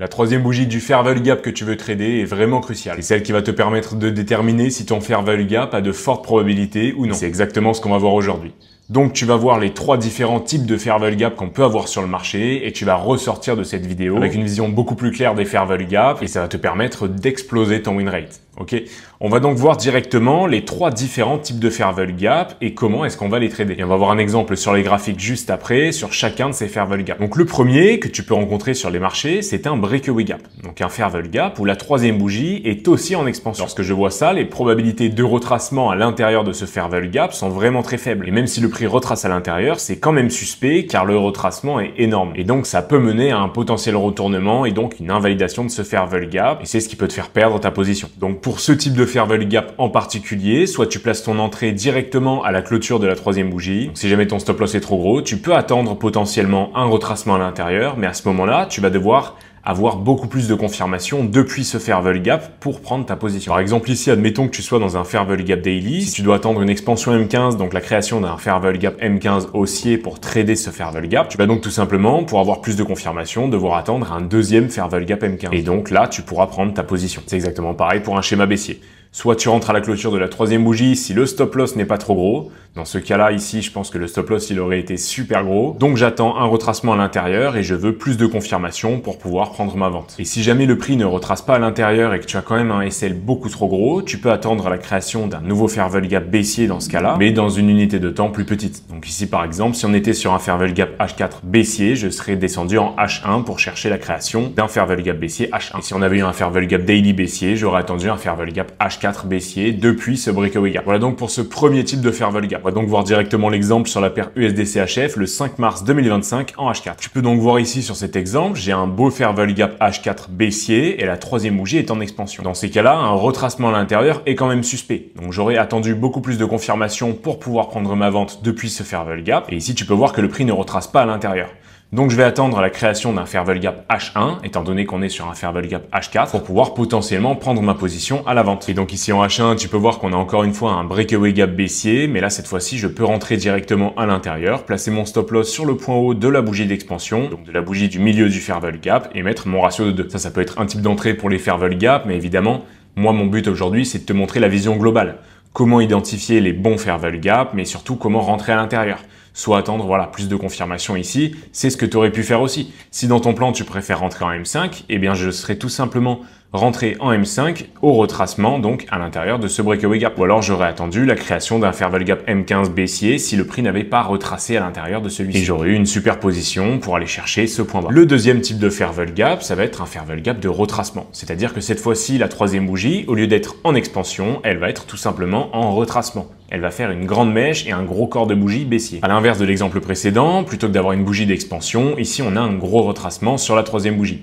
La troisième bougie du fair value gap que tu veux trader est vraiment cruciale. C'est celle qui va te permettre de déterminer si ton fair value gap a de fortes probabilités ou non. C'est exactement ce qu'on va voir aujourd'hui. Donc tu vas voir les trois différents types de fair value gap qu'on peut avoir sur le marché et tu vas ressortir de cette vidéo avec une vision beaucoup plus claire des fair value gap et ça va te permettre d'exploser ton win rate. Ok, on va donc voir directement les trois différents types de fair value gap et comment est-ce qu'on va les trader. Et on va voir un exemple sur les graphiques juste après sur chacun de ces fair value gap. Donc le premier que tu peux rencontrer sur les marchés, c'est un breakaway gap. Donc un fair value gap où la troisième bougie est aussi en expansion. Lorsque je vois ça, les probabilités de retracement à l'intérieur de ce fair value gap sont vraiment très faibles. Et même si le prix retrace à l'intérieur, c'est quand même suspect car le retracement est énorme. Et donc ça peut mener à un potentiel retournement et donc une invalidation de ce fair value gap et c'est ce qui peut te faire perdre ta position. Donc pour ce type de fair value gap en particulier, soit tu places ton entrée directement à la clôture de la troisième bougie. Donc si jamais ton stop loss est trop gros, tu peux attendre potentiellement un retracement à l'intérieur, mais à ce moment-là, tu vas devoir avoir beaucoup plus de confirmation depuis ce fair value gap pour prendre ta position. Par exemple ici, admettons que tu sois dans un fair value gap daily. Si tu dois attendre une expansion M15, donc la création d'un fair value gap M15 haussier pour trader ce fair value gap, tu vas donc tout simplement, pour avoir plus de confirmation, devoir attendre un deuxième fair value gap M15. Et donc là, tu pourras prendre ta position. C'est exactement pareil pour un schéma baissier. Soit tu rentres à la clôture de la troisième bougie si le stop loss n'est pas trop gros. Dans ce cas-là, ici, je pense que le stop loss, il aurait été super gros. Donc j'attends un retracement à l'intérieur et je veux plus de confirmation pour pouvoir prendre ma vente. Et si jamais le prix ne retrace pas à l'intérieur et que tu as quand même un SL beaucoup trop gros, tu peux attendre la création d'un nouveau fair value gap baissier dans ce cas-là, mais dans une unité de temps plus petite. Donc ici, par exemple, si on était sur un fair value gap H4 baissier, je serais descendu en H1 pour chercher la création d'un fair value gap baissier H1. Et si on avait eu un fair value gap daily baissier, j'aurais attendu un fair value gap H4 baissier depuis ce breakaway gap. Voilà donc pour ce premier type de fair value gap. On va donc voir directement l'exemple sur la paire USD-CHF le 5 mars 2025 en H4. Tu peux donc voir ici sur cet exemple, j'ai un beau fair value gap H4 baissier et la troisième bougie est en expansion. Dans ces cas-là, un retracement à l'intérieur est quand même suspect. Donc j'aurais attendu beaucoup plus de confirmation pour pouvoir prendre ma vente depuis ce fair value gap. Et ici, tu peux voir que le prix ne retrace pas à l'intérieur. Donc je vais attendre la création d'un fair value gap H1, étant donné qu'on est sur un fair value gap H4, pour pouvoir potentiellement prendre ma position à la vente. Et donc ici en H1, tu peux voir qu'on a encore une fois un breakaway gap baissier, mais là cette fois-ci, je peux rentrer directement à l'intérieur, placer mon stop loss sur le point haut de la bougie d'expansion, donc de la bougie du milieu du fair value gap, et mettre mon ratio de 2. Ça peut être un type d'entrée pour les fair value gap, mais évidemment, moi mon but aujourd'hui, c'est de te montrer la vision globale. Comment identifier les bons fair value gap, mais surtout comment rentrer à l'intérieur. Soit attendre voilà plus de confirmation ici, c'est ce que tu aurais pu faire aussi. Si dans ton plan tu préfères rentrer en M5, eh bien je serais tout simplement rentré en M5 au retracement, donc à l'intérieur de ce breakaway gap. Ou alors j'aurais attendu la création d'un fair value gap M15 baissier si le prix n'avait pas retracé à l'intérieur de celui-ci. Et j'aurais eu une super position pour aller chercher ce point bas. Le deuxième type de fair value gap, ça va être un fair value gap de retracement. C'est-à-dire que cette fois-ci, la troisième bougie, au lieu d'être en expansion, elle va être tout simplement en retracement. Elle va faire une grande mèche et un gros corps de bougie baissier. À l'inverse de l'exemple précédent, plutôt que d'avoir une bougie d'expansion, ici on a un gros retracement sur la troisième bougie.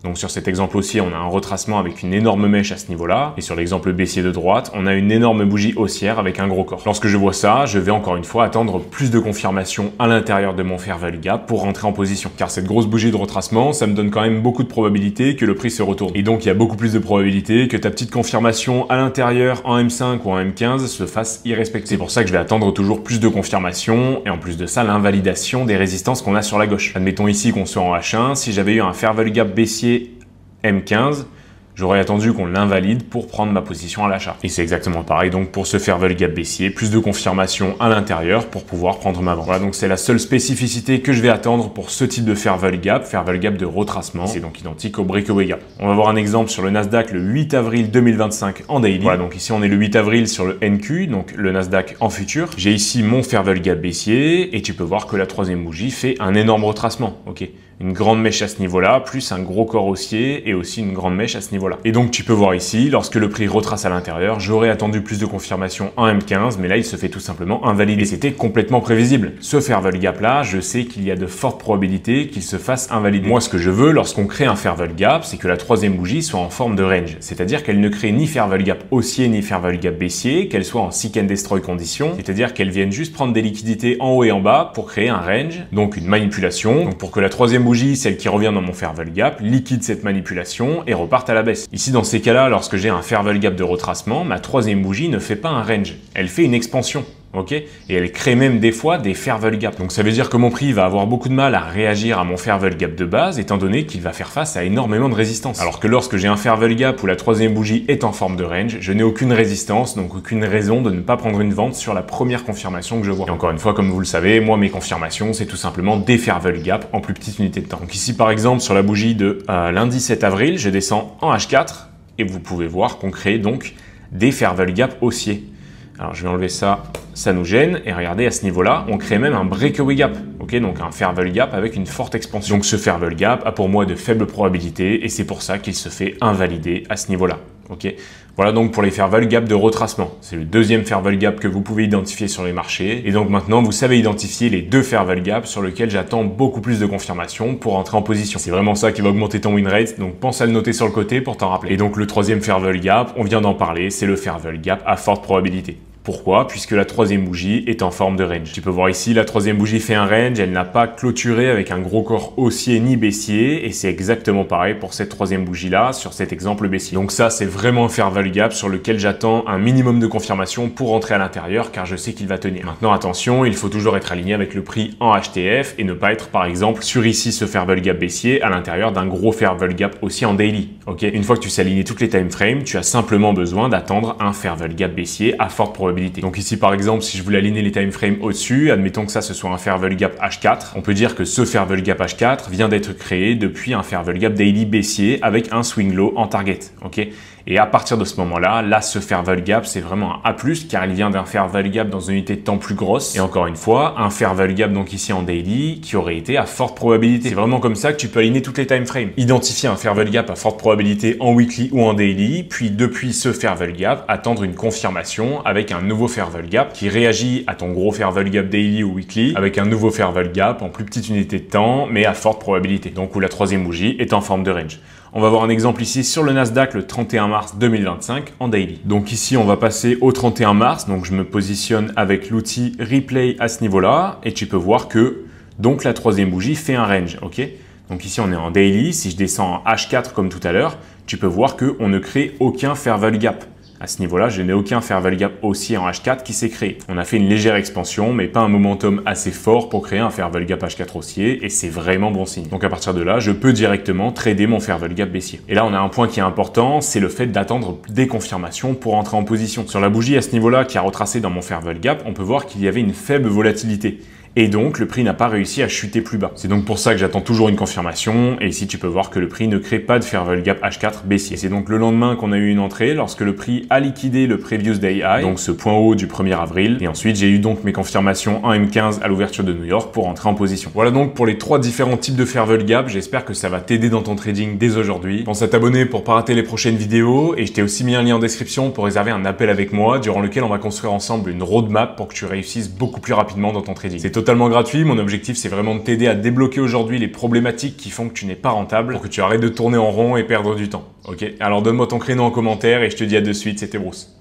Donc sur cet exemple aussi, on a un retracement avec une énorme mèche à ce niveau-là. Et sur l'exemple baissier de droite, on a une énorme bougie haussière avec un gros corps. Lorsque je vois ça, je vais encore une fois attendre plus de confirmation à l'intérieur de mon fair value gap pour rentrer en position. Car cette grosse bougie de retracement, ça me donne quand même beaucoup de probabilités que le prix se retourne. Et donc il y a beaucoup plus de probabilités que ta petite confirmation à l'intérieur en M5 ou en M15 se fasse irrespecter. C'est pour ça que je vais attendre toujours plus de confirmation et en plus de ça, l'invalidation des résistances qu'on a sur la gauche. Admettons ici qu'on soit en H1, si j'avais eu un fair value gap baissier M15, j'aurais attendu qu'on l'invalide pour prendre ma position à l'achat. Et c'est exactement pareil donc pour ce fair value gap baissier, plus de confirmation à l'intérieur pour pouvoir prendre ma vente. Voilà donc c'est la seule spécificité que je vais attendre pour ce type de fair value gap de retracement. C'est donc identique au breakaway gap. On va voir un exemple sur le Nasdaq le 8 avril 2025 en daily. Voilà donc ici on est le 8 avril sur le NQ, donc le Nasdaq en futur. J'ai ici mon fair value gap baissier et tu peux voir que la troisième bougie fait un énorme retracement. Ok. Une grande mèche à ce niveau-là, plus un gros corps haussier et aussi une grande mèche à ce niveau-là. Et donc tu peux voir ici, lorsque le prix retrace à l'intérieur, j'aurais attendu plus de confirmation en M15, mais là il se fait tout simplement invalider. C'était complètement prévisible. Ce fair value gap là, je sais qu'il y a de fortes probabilités qu'il se fasse invalider. Moi ce que je veux lorsqu'on crée un fair value gap, c'est que la troisième bougie soit en forme de range. C'est-à-dire qu'elle ne crée ni fair value gap haussier ni fair value gap baissier, qu'elle soit en seek and destroy condition, c'est-à-dire qu'elle vienne juste prendre des liquidités en haut et en bas pour créer un range, donc une manipulation. Donc pour que la troisième bougie, celle qui revient dans mon fair value gap, liquide cette manipulation et reparte à la baisse. Ici, dans ces cas-là, lorsque j'ai un fair value gap de retracement, ma troisième bougie ne fait pas un range, elle fait une expansion. ok? Et elle crée même des fois des fair value gap. Donc ça veut dire que mon prix va avoir beaucoup de mal à réagir à mon fair value gap de base, étant donné qu'il va faire face à énormément de résistance. Alors que lorsque j'ai un fair value gap où la troisième bougie est en forme de range, je n'ai aucune résistance, donc aucune raison de ne pas prendre une vente sur la première confirmation que je vois. Et encore une fois, comme vous le savez, moi mes confirmations, c'est tout simplement des fair value gap en plus petite unité de temps. Donc ici par exemple sur la bougie de lundi 7 avril, je descends en H4 et vous pouvez voir qu'on crée donc des fair value gap haussiers. Alors je vais enlever ça, ça nous gêne, et regardez à ce niveau-là, on crée même un breakaway gap, ok, donc un fair value gap avec une forte expansion. Donc ce fair value gap a pour moi de faibles probabilités et c'est pour ça qu'il se fait invalider à ce niveau-là, ok. Voilà donc pour les fair value gap de retracement. C'est le deuxième fair value gap que vous pouvez identifier sur les marchés. Et donc maintenant, vous savez identifier les deux fair value gap sur lesquels j'attends beaucoup plus de confirmation pour entrer en position. C'est vraiment ça qui va augmenter ton win rate, donc pense à le noter sur le côté pour t'en rappeler. Et donc le troisième fair value gap, on vient d'en parler, c'est le fair value gap à forte probabilité. Pourquoi? Puisque la troisième bougie est en forme de range. Tu peux voir ici, la troisième bougie fait un range, elle n'a pas clôturé avec un gros corps haussier ni baissier, et c'est exactement pareil pour cette troisième bougie-là, sur cet exemple baissier. Donc ça, c'est vraiment un fair value gap sur lequel j'attends un minimum de confirmation pour rentrer à l'intérieur, car je sais qu'il va tenir. Maintenant, attention, il faut toujours être aligné avec le prix en HTF, et ne pas être, par exemple, sur ici ce fair value gap baissier, à l'intérieur d'un gros fair value gap aussi en daily. Ok? Une fois que tu sais aligner toutes les time frames, tu as simplement besoin d'attendre un fair value gap baissier à forte probabilité. Donc ici par exemple, si je voulais aligner les time frames au-dessus, admettons que ça ce soit un fair value gap H4, on peut dire que ce fair value gap H4 vient d'être créé depuis un fair value gap daily baissier avec un swing low en target, ok? Et à partir de ce moment-là, là, ce fair value gap, c'est vraiment un A+, car il vient d'un fair value gap dans une unité de temps plus grosse. Et encore une fois, un fair value gap, donc ici en daily, qui aurait été à forte probabilité. C'est vraiment comme ça que tu peux aligner toutes les time frames. Identifier un fair value gap à forte probabilité en weekly ou en daily, puis depuis ce fair value gap, attendre une confirmation avec un nouveau fair value gap qui réagit à ton gros fair value gap daily ou weekly, avec un nouveau fair value gap en plus petite unité de temps, mais à forte probabilité. Donc où la troisième bougie est en forme de range. On va voir un exemple ici sur le Nasdaq le 31 mars 2025 en daily. Donc ici, on va passer au 31 mars. Donc je me positionne avec l'outil replay à ce niveau-là et tu peux voir que donc la troisième bougie fait un range, ok? Donc ici, on est en daily. Si je descends en H4 comme tout à l'heure, tu peux voir qu'on ne crée aucun fair value gap. À ce niveau-là, je n'ai aucun fair value gap haussier en H4 qui s'est créé. On a fait une légère expansion, mais pas un momentum assez fort pour créer un fair value gap H4 haussier, et c'est vraiment bon signe. Donc à partir de là, je peux directement trader mon fair value gap baissier. Et là, on a un point qui est important, c'est le fait d'attendre des confirmations pour entrer en position. Sur la bougie à ce niveau-là qui a retracé dans mon fair value gap, on peut voir qu'il y avait une faible volatilité. Et donc, le prix n'a pas réussi à chuter plus bas. C'est donc pour ça que j'attends toujours une confirmation. Et ici, tu peux voir que le prix ne crée pas de fair value gap H4 baissier. C'est donc le lendemain qu'on a eu une entrée lorsque le prix a liquidé le previous day high, donc ce point haut du 1er avril. Et ensuite, j'ai eu donc mes confirmations en M15 à l'ouverture de New York pour entrer en position. Voilà donc pour les trois différents types de fair value gap. J'espère que ça va t'aider dans ton trading dès aujourd'hui. Pense à t'abonner pour pas rater les prochaines vidéos. Et je t'ai aussi mis un lien en description pour réserver un appel avec moi durant lequel on va construire ensemble une roadmap pour que tu réussisses beaucoup plus rapidement dans ton trading. C'est totalement gratuit. Mon objectif, c'est vraiment de t'aider à débloquer aujourd'hui les problématiques qui font que tu n'es pas rentable pour que tu arrêtes de tourner en rond et perdre du temps. Ok? Alors donne-moi ton créneau en commentaire et je te dis à de suite, c'était Bruce.